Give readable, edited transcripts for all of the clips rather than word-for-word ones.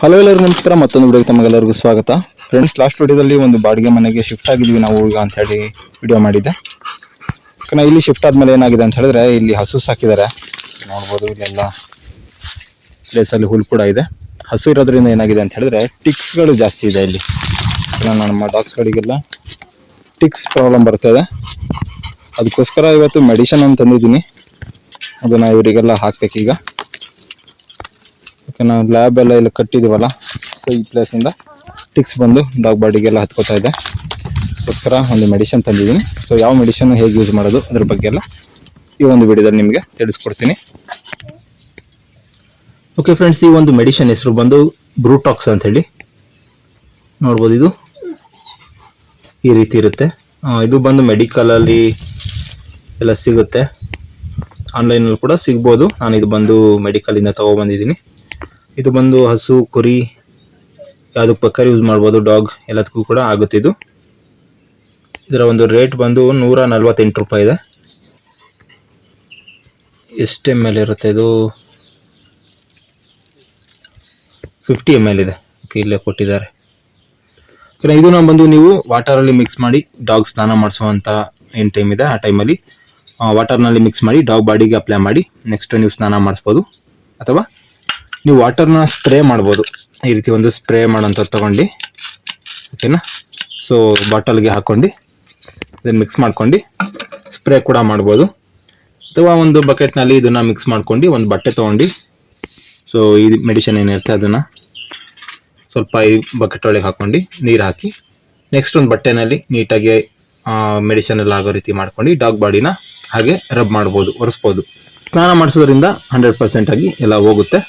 Hello ಎಲ್ಲರಿಗೂ ನಮಸ್ಕಾರ. ಮತ್ತೊಂದು ವಿಡಿಯೋಗೆ ತಮಗೆಲ್ಲರಿಗೂ ಸ್ವಾಗತ. ಫ್ರೆಂಡ್ಸ್, ಲಾಸ್ಟ್ ವಿಡಿಯೋದಲ್ಲಿ ಒಂದು ಬಾಡಿಗೆ ಮನೆಗೆ ಶಿಫ್ಟ್ ಆಗಿದ್ವಿ ನಾವು ಈಗ ಅಂತ ಹೇಳಿ ವಿಡಿಯೋ ಮಾಡಿದ್ದೆ. ಇಲ್ಲಿ ಶಿಫ್ಟ್ ಆದ್ಮೇಲೆ ಏನಾಗಿದೆ ಅಂತ ಹೇಳಿದ್ರೆ, ಇಲ್ಲಿ ಹಸು ಸಾಕಿದ್ದಾರೆ ನೋಡ್ಬೋದು. ಇಲ್ಲೆಲ್ಲ ಪ್ಲೇಸಲ್ಲಿ ಹುಲ್ ಕೂಡ ಇದೆ. ಹಸು ಇರೋದ್ರಿಂದ ಏನಾಗಿದೆ ಅಂತ ಹೇಳಿದ್ರೆ ಟಿಕ್ಸ್ಗಳು ಜಾಸ್ತಿ ಇದೆ ಇಲ್ಲಿ. ನಮ್ಮ ಡಾಗ್ಸ್ಗಳಿಗೆಲ್ಲ ಟಿಕ್ಸ್ ಪ್ರಾಬ್ಲಮ್ ಬರ್ತದೆ. ಅದಕ್ಕೋಸ್ಕರ ಇವತ್ತು ಮೆಡಿಸಿನ್ ಅಂತ ತಂದಿದ್ದೀನಿ. ಅದನ್ನು ಇವರಿಗೆಲ್ಲ ಹಾಕ್ಬೇಕೀಗ. ನಾವು ಲ್ಯಾಬ್ ಎಲ್ಲ ಇಲ್ಲಿ ಕಟ್ಟಿದೀವಲ್ಲ, ಸೊ ಈ ಪ್ಲೇಸಿಂದ ಟಿಕ್ಸ್ ಬಂದು ಡಾಗ್ ಬಾಡಿಗೆಲ್ಲ ಹತ್ಕೋತಾ ಇದೆ. ಅದಕ್ಕೋಸ್ಕರ ಒಂದು ಮೆಡಿಸಿನ್ ತಂದಿದ್ದೀನಿ. ಸೊ ಯಾವ ಮೆಡಿಸಿನ್ ಹೇಗೆ ಯೂಸ್ ಮಾಡೋದು ಅದ್ರ ಬಗ್ಗೆ ಎಲ್ಲ ಈ ಒಂದು ವಿಡಿಯೋದಲ್ಲಿ ನಿಮಗೆ ತಿಳಿಸ್ಕೊಡ್ತೀನಿ. ಓಕೆ ಫ್ರೆಂಡ್ಸ್, ಈ ಒಂದು ಮೆಡಿಸಿನ್ ಹೆಸರು ಬಂದು ಬ್ರೂಟಾಕ್ಸ್ ಅಂತ ಹೇಳಿ ನೋಡ್ಬೋದು. ಇದು ಈ ರೀತಿ ಇರುತ್ತೆ. ಇದು ಬಂದು ಮೆಡಿಕಲಲ್ಲಿ ಎಲ್ಲ ಸಿಗುತ್ತೆ, ಆನ್ಲೈನಲ್ಲಿ ಕೂಡ ಸಿಗ್ಬೋದು. ನಾನು ಇದು ಬಂದು ಮೆಡಿಕಲಿಂದ ತೊಗೊಬಂದಿದ್ದೀನಿ. ಇದು ಬಂದು ಹಸು, ಕುರಿ ಯಾವುದಕ್ಕೆ ಬೇಕಾದ್ರೆ ಯೂಸ್ ಮಾಡ್ಬೋದು. ಡಾಗ್ ಎಲ್ಲದಕ್ಕೂ ಕೂಡ ಆಗುತ್ತೆ ಇದು. ಇದರ ಒಂದು ರೇಟ್ ಬಂದು 148 ರೂಪಾಯಿ ಇದೆ. ಎಷ್ಟು ml ಇರುತ್ತೆ ಇದು? 50 ml ಇದೆ. ಓಕೆ, ಇಲ್ಲೇ ಕೊಟ್ಟಿದ್ದಾರೆ. ಇದನ್ನ ಬಂದು ನೀವು ವಾಟರಲ್ಲಿ ಮಿಕ್ಸ್ ಮಾಡಿ ಡಾಗ್ ಸ್ನಾನ ಮಾಡಿಸುವಂಥ ಏನು ಟೈಮ್ ಇದೆ ಆ ಟೈಮಲ್ಲಿ ವಾಟರ್ನಲ್ಲಿ ಮಿಕ್ಸ್ ಮಾಡಿ ಡಾಗ್ ಬಾಡಿಗೆ ಅಪ್ಲೈ ಮಾಡಿ ನೆಕ್ಸ್ಟ್ ನೀವು ಸ್ನಾನ ಮಾಡಿಸ್ಬೋದು. ಅಥವಾ ನೀವು ವಾಟರ್ನ ಸ್ಪ್ರೇ ಮಾಡ್ಬೋದು. ಈ ರೀತಿ ಒಂದು ಸ್ಪ್ರೇ ಮಾಡೋಂಥದ್ದು ತೊಗೊಂಡು, ಓಕೆನಾ. ಸೊ ಬಾಟಲ್ಗೆ ಹಾಕ್ಕೊಂಡು ಇದನ್ನು ಮಿಕ್ಸ್ ಮಾಡ್ಕೊಂಡು ಸ್ಪ್ರೇ ಕೂಡ ಮಾಡ್ಬೋದು. ಅಥವಾ ಒಂದು ಬಕೆಟ್ನಲ್ಲಿ ಇದನ್ನು ಮಿಕ್ಸ್ ಮಾಡ್ಕೊಂಡು ಒಂದು ಬಟ್ಟೆ ತೊಗೊಂಡು, ಸೊ ಈ ಮೆಡಿಸಿನ್ ಏನಿರುತ್ತೆ ಅದನ್ನು ಸ್ವಲ್ಪ ಈ ಬಕೆಟ್ ಒಳಗೆ ಹಾಕ್ಕೊಂಡು ನೀರು ಹಾಕಿ ನೆಕ್ಸ್ಟ್ ಒಂದು ಬಟ್ಟೆನಲ್ಲಿ ನೀಟಾಗಿ ಮೆಡಿಸಿನ್ ಎಲ್ಲ ಆಗೋ ರೀತಿ ಮಾಡ್ಕೊಂಡು ಡಾಗ್ ಬಾಡಿನ ಹಾಗೆ ರಬ್ ಮಾಡ್ಬೋದು, ಒರೆಸ್ಬೋದು. ಸ್ನಾನ ಮಾಡಿಸೋದ್ರಿಂದ 100% ಆಗಿ ಎಲ್ಲ ಹೋಗುತ್ತೆ.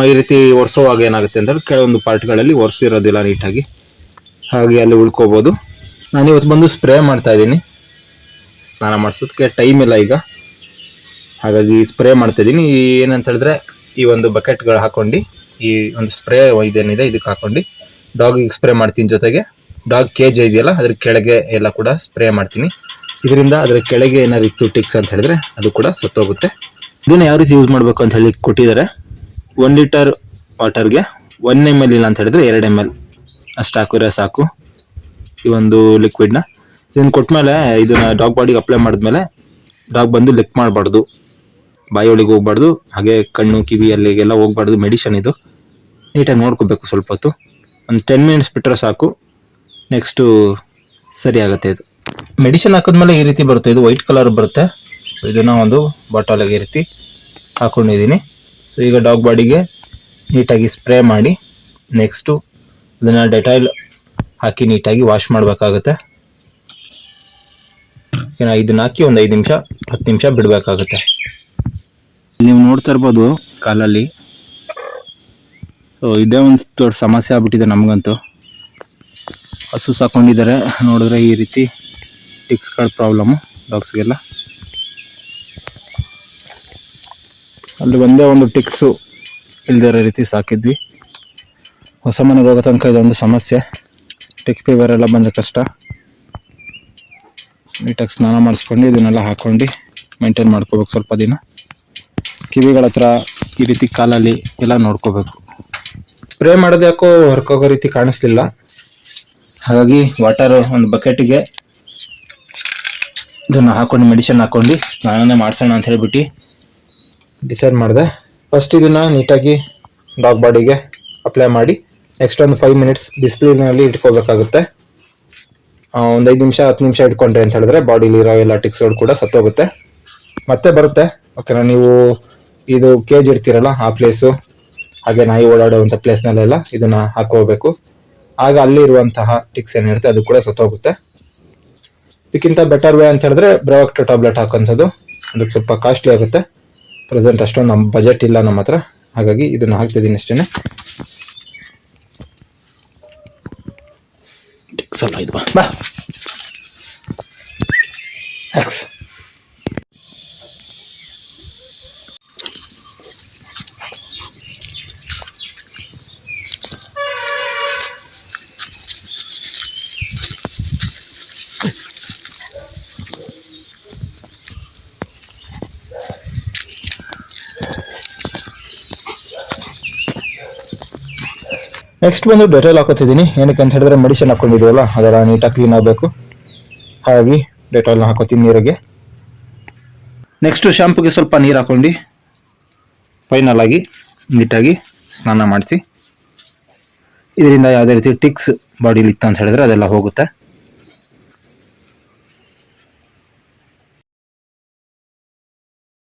ಈ ರೀತಿ ಒರೆಸೋವಾಗ ಏನಾಗುತ್ತೆ ಅಂದರೆ ಕೆಲವೊಂದು ಪಾರ್ಟ್ಗಳಲ್ಲಿ ಒರೆಸಿರೋದಿಲ್ಲ ನೀಟಾಗಿ, ಹಾಗೆ ಅಲ್ಲಿ ಉಳ್ಕೋಬೋದು. ನಾನು ಇವತ್ತು ಬಂದು ಸ್ಪ್ರೇ ಮಾಡ್ತಾ ಇದ್ದೀನಿ. ಸ್ನಾನ ಮಾಡಿಸೋದಕ್ಕೆ ಟೈಮ್ ಇಲ್ಲ ಈಗ, ಹಾಗಾಗಿ ಸ್ಪ್ರೇ ಮಾಡ್ತಾ ಇದ್ದೀನಿ. ಏನಂತ ಹೇಳಿದ್ರೆ, ಈ ಒಂದು ಬಕೆಟ್ಗಳು ಹಾಕೊಂಡು ಈ ಒಂದು ಸ್ಪ್ರೇ ಇದೇನಿದೆ ಇದಕ್ಕೆ ಹಾಕೊಂಡು ಡಾಗಿಗೆ ಸ್ಪ್ರೇ ಮಾಡ್ತೀನಿ. ಜೊತೆಗೆ ಡಾಗ್ ಕೇಜ್ ಇದೆಯಲ್ಲ ಅದ್ರ ಕೆಳಗೆ ಎಲ್ಲ ಕೂಡ ಸ್ಪ್ರೇ ಮಾಡ್ತೀನಿ. ಇದರಿಂದ ಅದರ ಕೆಳಗೆ ಏನಾದ್ರು ಇತ್ತು ಟಿಕ್ಸ್ ಅಂತ ಹೇಳಿದ್ರೆ ಅದು ಕೂಡ ಸತ್ತೋಗುತ್ತೆ. ಇದನ್ನು ಯಾವ ರೀತಿ ಯೂಸ್ ಮಾಡಬೇಕು ಅಂತ ಹೇಳಿ ಕೊಟ್ಟಿದ್ದಾರೆ. 1 ಲೀಟರ್ ವಾಟರ್ಗೆ 1 ml ಇಲ್ಲ ಅಂತ ಹೇಳಿದ್ರೆ 2 ml ಅಷ್ಟು ಹಾಕಿದ್ರೆ ಸಾಕು ಈ ಒಂದು ಲಿಕ್ವಿಡ್ನ. ಇದನ್ನು ಕೊಟ್ಟಮೇಲೆ ಇದನ್ನ ಡಾಗ್ ಬಾಡಿಗೆ ಅಪ್ಲೈ ಮಾಡಿದ್ಮೇಲೆ ಡಾಗ್ ಬಂದು ಲಿಕ್ ಮಾಡಬಾರ್ದು, ಬಾಯಿಯೊಳಗೆ ಹೋಗ್ಬಾರ್ದು, ಹಾಗೆ ಕಣ್ಣು ಕಿವಿ ಅಲ್ಲಿಗೆಲ್ಲ ಹೋಗ್ಬಾರ್ದು. ಮೆಡಿಸಿನ್ ಇದು ನೀಟಾಗಿ ನೋಡ್ಕೋಬೇಕು. ಸ್ವಲ್ಪ ಹೊತ್ತು ಒಂದು 10 ಮಿನಿಟ್ಸ್ ಬಿಟ್ಟರೆ ಸಾಕು, ನೆಕ್ಸ್ಟು ಸರಿ ಆಗುತ್ತೆ. ಇದು ಮೆಡಿಸಿನ್ ಹಾಕಿದ್ಮೇಲೆ ಈ ರೀತಿ ಬರುತ್ತೆ. ಇದು ವೈಟ್ ಕಲರ್ ಬರುತ್ತೆ. ಸೊ ಇದನ್ನು ಒಂದು ಬಾಟಲಿಗೆ ಈ ರೀತಿ ಹಾಕೊಂಡಿದ್ದೀನಿ. ಸೊ ಈಗ ಡಾಗ್ ಬಾಡಿಗೆ ನೀಟಾಗಿ ಸ್ಪ್ರೇ ಮಾಡಿ ನೆಕ್ಸ್ಟು ಇದನ್ನು ಡೆಟಾಯ್ಲ್ ಹಾಕಿ ನೀಟಾಗಿ ವಾಶ್ ಮಾಡಬೇಕಾಗುತ್ತೆ. ಇದನ್ನ ಹಾಕಿ ಒಂದು 5 ನಿಮಿಷ 10 ನಿಮಿಷ ಬಿಡಬೇಕಾಗುತ್ತೆ. ನೀವು ನೋಡ್ತಾ ಇರ್ಬೋದು ಕಾಲಲ್ಲಿ. ಸೊ ಇದೇ ಒಂದು ದೊಡ್ಡ ಸಮಸ್ಯೆ ಆಗ್ಬಿಟ್ಟಿದೆ ನಮಗಂತೂ. ಹಸು ಸಾಕೊಂಡಿದ್ದಾರೆ ನೋಡಿದ್ರೆ ಈ ರೀತಿ ಟಿಕ್ಸ್ಗಳ ಪ್ರಾಬ್ಲಮ್ಮು ಡಾಗ್ಸ್ಗೆಲ್ಲ. ಅಲ್ಲಿ ಒಂದೇ ಒಂದು ಟಿಕ್ಸು ಇಲ್ದಿರೋ ರೀತಿ ಸಾಕಿದ್ವಿ. ಹೊಸ ಮನೆಗೆ ಹೋಗೋ ತನಕ ಇದೊಂದು ಸಮಸ್ಯೆ. ಟಿಕ್ ಫೀವರ್ ಎಲ್ಲ ಬಂದರೆ ಕಷ್ಟ. ನೀಟಾಗಿ ಸ್ನಾನ ಮಾಡಿಸ್ಕೊಂಡು ಇದನ್ನೆಲ್ಲ ಹಾಕ್ಕೊಂಡು ಮೇಂಟೈನ್ ಮಾಡ್ಕೋಬೇಕು ಸ್ವಲ್ಪ ದಿನ. ಕಿವಿಗಳ ಹತ್ರ ಈ ರೀತಿ ಕಾಲಲ್ಲಿ ಎಲ್ಲ ನೋಡ್ಕೋಬೇಕು. ಸ್ಪ್ರೇ ಮಾಡೋದು ಯಾಕೋ ಹೊರ್ಕೋಗೋ ರೀತಿ ಕಾಣಿಸ್ಲಿಲ್ಲ, ಹಾಗಾಗಿ ವಾಟರ್ ಒಂದು ಬಕೆಟಿಗೆ ಇದನ್ನು ಹಾಕೊಂಡು ಮೆಡಿಸಿನ್ ಹಾಕೊಂಡು ಸ್ನಾನನೇ ಮಾಡಿಸೋಣ ಅಂತ ಹೇಳ್ಬಿಟ್ಟು ಡಿಸೈಡ್ ಮಾಡಿದೆ. ಫಸ್ಟ್ ಇದನ್ನು ನೀಟಾಗಿ ಡಾಗ್ ಬಾಡಿಗೆ ಅಪ್ಲೈ ಮಾಡಿ ನೆಕ್ಸ್ಟ್ ಒಂದು 5 ಮಿನಿಟ್ಸ್ ಬಿಸಿಲಿನಲ್ಲಿ ಇಟ್ಕೋಬೇಕಾಗುತ್ತೆ. ಒಂದು 5 ನಿಮಿಷ 10 ನಿಮಿಷ ಇಟ್ಕೊಂಡ್ರೆ ಅಂತ ಹೇಳಿದ್ರೆ ಬಾಡಿಲಿರೋ ಎಲ್ಲ ಟಿಕ್ಸ್ಗಳು ಕೂಡ ಸತ್ತೋಗುತ್ತೆ. ಮತ್ತೆ ಬರುತ್ತೆ. ಓಕೆನಾ. ನೀವು ಇದು ಕೇಜ್ ಇಡ್ತೀರಲ್ಲ ಆ ಪ್ಲೇಸು, ಹಾಗೆ ನಾಯಿ ಓಡಾಡುವಂಥ ಪ್ಲೇಸ್ನಲ್ಲೆಲ್ಲ ಇದನ್ನು ಹಾಕೋಬೇಕು. ಆಗ ಅಲ್ಲಿರುವಂತಹ ಟಿಕ್ಸ್ ಏನಿರುತ್ತೆ ಅದು ಕೂಡ ಸತ್ತೋಗುತ್ತೆ. ಇದಕ್ಕಿಂತ ಬೆಟರ್ ವೇ ಅಂತ ಹೇಳಿದ್ರೆ ಬ್ರೊವಾಕ್ಟೋ ಟ್ಯಾಬ್ಲೆಟ್ ಹಾಕೋಂಥದ್ದು. ಅದಕ್ಕೆ ಸ್ವಲ್ಪ ಕಾಸ್ಟ್ಲಿ ಆಗುತ್ತೆ. ಪ್ರೆಸೆಂಟ್ ಅಷ್ಟೊಂದು ನಮ್ಮ ಬಜೆಟ್ ಇಲ್ಲ ನಮ್ಮ ಹತ್ರ, ಹಾಗಾಗಿ ಇದನ್ನು ಹಾಕ್ತಿದ್ದೀನಿ ಅಷ್ಟೇ. ಟಿಕ್ಸ್ ಅಲ್ಲ ಇದು, ಬಾ ಥ್ಯಾಂಕ್ಸ್. ನೆಕ್ಸ್ಟ್ ಬಂದು ಡೆಟಾಲ್ ಹಾಕೋತಿದ್ದೀನಿ. ಏನಕ್ಕೆ ಅಂತ ಹೇಳಿದ್ರೆ ಮೆಡಿಸಿನ್ ಹಾಕೊಂಡಿದ್ದೀವಲ್ಲ ಅದೆಲ್ಲ ನೀಟಾಗಿ ಕ್ಲೀನ್ ಆಗಬೇಕು. ಹಾಗಾಗಿ ಡೆಟಾಲ್ನ ಹಾಕೋತೀನಿ ನೀರಿಗೆ. ನೆಕ್ಸ್ಟ್ ಶಾಂಪುಗೆ ಸ್ವಲ್ಪ ನೀರು ಹಾಕೊಂಡು ಫೈನಲ್ ಆಗಿ ನೀಟಾಗಿ ಸ್ನಾನ ಮಾಡಿಸಿ. ಇದರಿಂದ ಯಾವುದೇ ರೀತಿ ಟಿಕ್ಸ್ ಬಾಡಿಲಿ ಇತ್ತು ಅಂತ ಹೇಳಿದ್ರೆ ಅದೆಲ್ಲ ಹೋಗುತ್ತೆ.